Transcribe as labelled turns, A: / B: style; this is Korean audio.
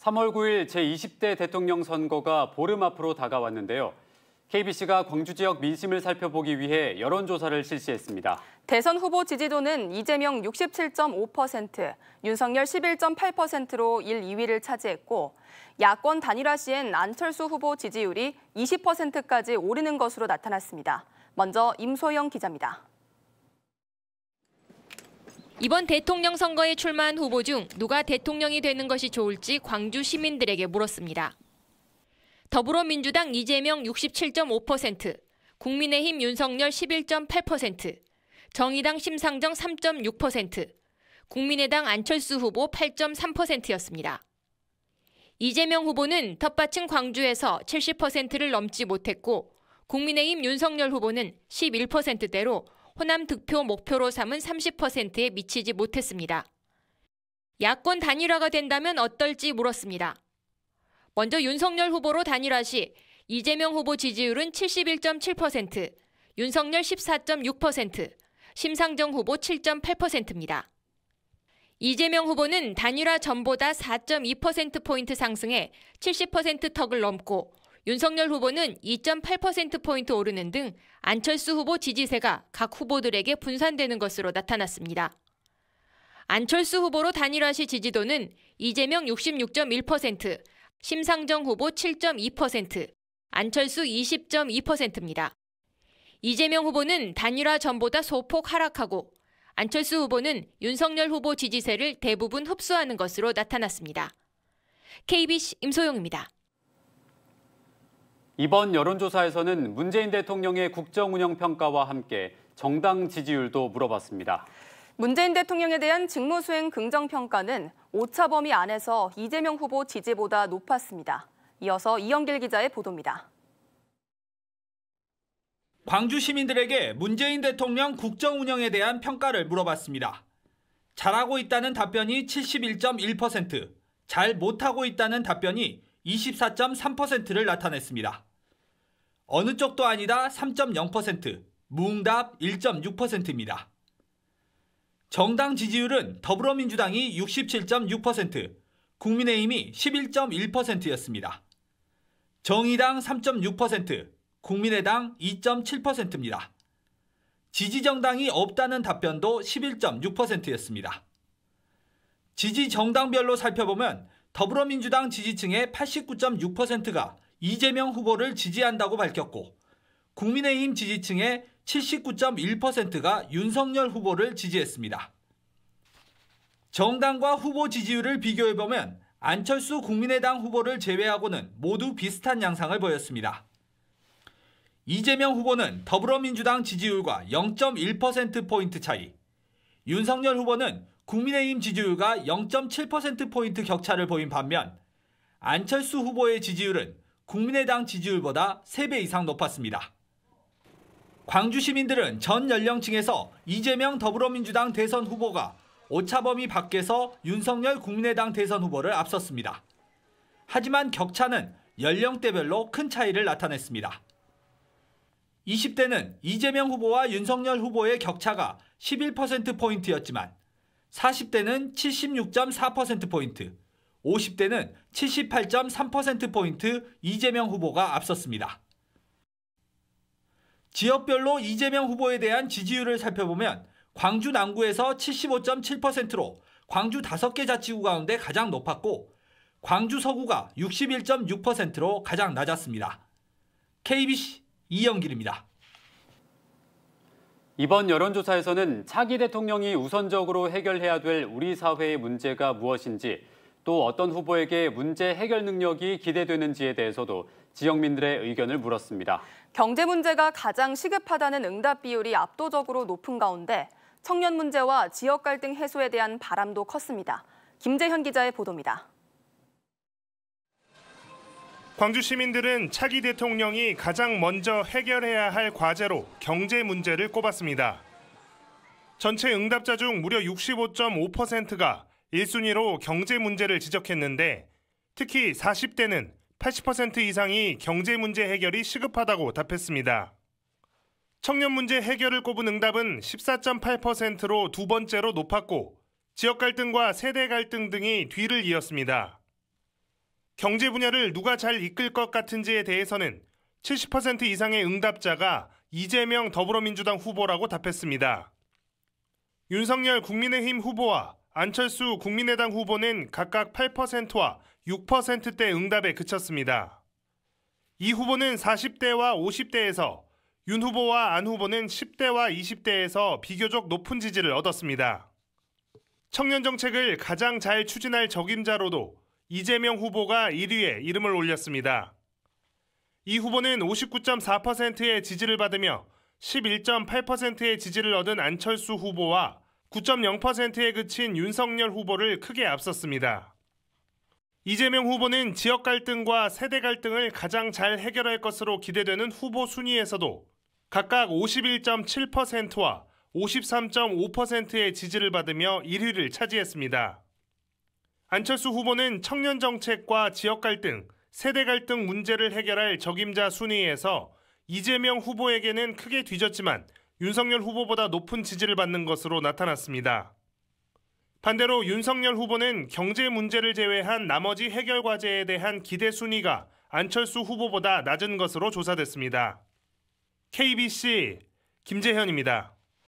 A: 3월 9일 제20대 대통령 선거가 보름 앞으로 다가왔는데요. KBC가 광주 지역 민심을 살펴보기 위해 여론조사를 실시했습니다.
B: 대선 후보 지지도는 이재명 67.5%, 윤석열 11.8%로 1, 2위를 차지했고 야권 단일화 시엔 안철수 후보 지지율이 20%까지 오르는 것으로 나타났습니다. 먼저 임소영 기자입니다.
C: 이번 대통령 선거에 출마한 후보 중 누가 대통령이 되는 것이 좋을지 광주 시민들에게 물었습니다. 더불어민주당 이재명 67.5%, 국민의힘 윤석열 11.8%, 정의당 심상정 3.6%, 국민의당 안철수 후보 8.3%였습니다. 이재명 후보는 텃밭인 광주에서 70%를 넘지 못했고 국민의힘 윤석열 후보는 11%대로 호남 득표 목표로 삼은 30%에 미치지 못했습니다. 야권 단일화가 된다면 어떨지 물었습니다. 먼저 윤석열 후보로 단일화 시 이재명 후보 지지율은 71.7%, 윤석열 14.6%, 심상정 후보 7.8%입니다. 이재명 후보는 단일화 전보다 4.2%포인트 상승해 70% 턱을 넘고 윤석열 후보는 2.8%포인트 오르는 등 안철수 후보 지지세가 각 후보들에게 분산되는 것으로 나타났습니다. 안철수 후보로 단일화 시 지지도는 이재명 66.1%, 심상정 후보 7.2%, 안철수 20.2%입니다. 이재명 후보는 단일화 전보다 소폭 하락하고 안철수 후보는 윤석열 후보 지지세를 대부분 흡수하는 것으로 나타났습니다. KBC 임소영입니다.
A: 이번 여론조사에서는 문재인 대통령의 국정운영평가와 함께 정당 지지율도 물어봤습니다.
B: 문재인 대통령에 대한 직무수행 긍정평가는 오차 범위 안에서 이재명 후보 지지보다 높았습니다. 이어서 이영길 기자의 보도입니다.
D: 광주 시민들에게 문재인 대통령 국정운영에 대한 평가를 물어봤습니다. 잘하고 있다는 답변이 71.1%, 잘 못하고 있다는 답변이 24.3%를 나타냈습니다. 어느 쪽도 아니다 3.0%, 무응답 1.6%입니다. 정당 지지율은 더불어민주당이 67.6%, 국민의힘이 11.1%였습니다. 정의당 3.6%, 국민의당 2.7%입니다. 지지정당이 없다는 답변도 11.6%였습니다. 지지정당별로 살펴보면 더불어민주당 지지층의 89.6%가 이재명 후보를 지지한다고 밝혔고 국민의힘 지지층의 79.1%가 윤석열 후보를 지지했습니다. 정당과 후보 지지율을 비교해보면 안철수 국민의당 후보를 제외하고는 모두 비슷한 양상을 보였습니다. 이재명 후보는 더불어민주당 지지율과 0.1%포인트 차이, 윤석열 후보는 국민의힘 지지율과 0.7%포인트 격차를 보인 반면 안철수 후보의 지지율은 국민의당 지지율보다 3배 이상 높았습니다. 광주 시민들은 전 연령층에서 이재명 더불어민주당 대선 후보가 오차범위 밖에서 윤석열 국민의당 대선 후보를 앞섰습니다. 하지만 격차는 연령대별로 큰 차이를 나타냈습니다. 20대는 이재명 후보와 윤석열 후보의 격차가 11%포인트였지만 40대는 76.4%포인트, 50대는 78.3%포인트 이재명 후보가 앞섰습니다. 지역별로 이재명 후보에 대한 지지율을 살펴보면 광주 남구에서 75.7%로 광주 5개 자치구 가운데 가장 높았고 광주 서구가 61.6%로 가장 낮았습니다. KBC 이영길입니다.
A: 이번 여론조사에서는 차기 대통령이 우선적으로 해결해야 될 우리 사회의 문제가 무엇인지 또 어떤 후보에게 문제 해결 능력이 기대되는지에 대해서도 지역민들의 의견을 물었습니다.
B: 경제 문제가 가장 시급하다는 응답 비율이 압도적으로 높은 가운데 청년 문제와 지역 갈등 해소에 대한 바람도 컸습니다. 김재현 기자의 보도입니다.
E: 광주 시민들은 차기 대통령이 가장 먼저 해결해야 할 과제로 경제 문제를 꼽았습니다. 전체 응답자 중 무려 65.5%가 1순위로 경제 문제를 지적했는데 특히 40대는 80% 이상이 경제 문제 해결이 시급하다고 답했습니다. 청년 문제 해결을 꼽은 응답은 14.8%로 두 번째로 높았고 지역 갈등과 세대 갈등 등이 뒤를 이었습니다. 경제 분야를 누가 잘 이끌 것 같은지에 대해서는 70% 이상의 응답자가 이재명 더불어민주당 후보라고 답했습니다. 윤석열 국민의힘 후보와 안철수 국민의당 후보는 각각 8%와 6%대 응답에 그쳤습니다. 이 후보는 40대와 50대에서, 윤 후보와 안 후보는 10대와 20대에서 비교적 높은 지지를 얻었습니다. 청년 정책을 가장 잘 추진할 적임자로도 이재명 후보가 1위에 이름을 올렸습니다. 이 후보는 59.4%의 지지를 받으며 11.8%의 지지를 얻은 안철수 후보와 9.0%에 그친 윤석열 후보를 크게 앞섰습니다. 이재명 후보는 지역 갈등과 세대 갈등을 가장 잘 해결할 것으로 기대되는 후보 순위에서도 각각 51.7%와 53.5%의 지지를 받으며 1위를 차지했습니다. 안철수 후보는 청년 정책과 지역 갈등, 세대 갈등 문제를 해결할 적임자 순위에서 이재명 후보에게는 크게 뒤졌지만 윤석열 후보보다 높은 지지를 받는 것으로 나타났습니다. 반대로 윤석열 후보는 경제 문제를 제외한 나머지 해결 과제에 대한 기대 순위가 안철수 후보보다 낮은 것으로 조사됐습니다. KBC 김재현입니다.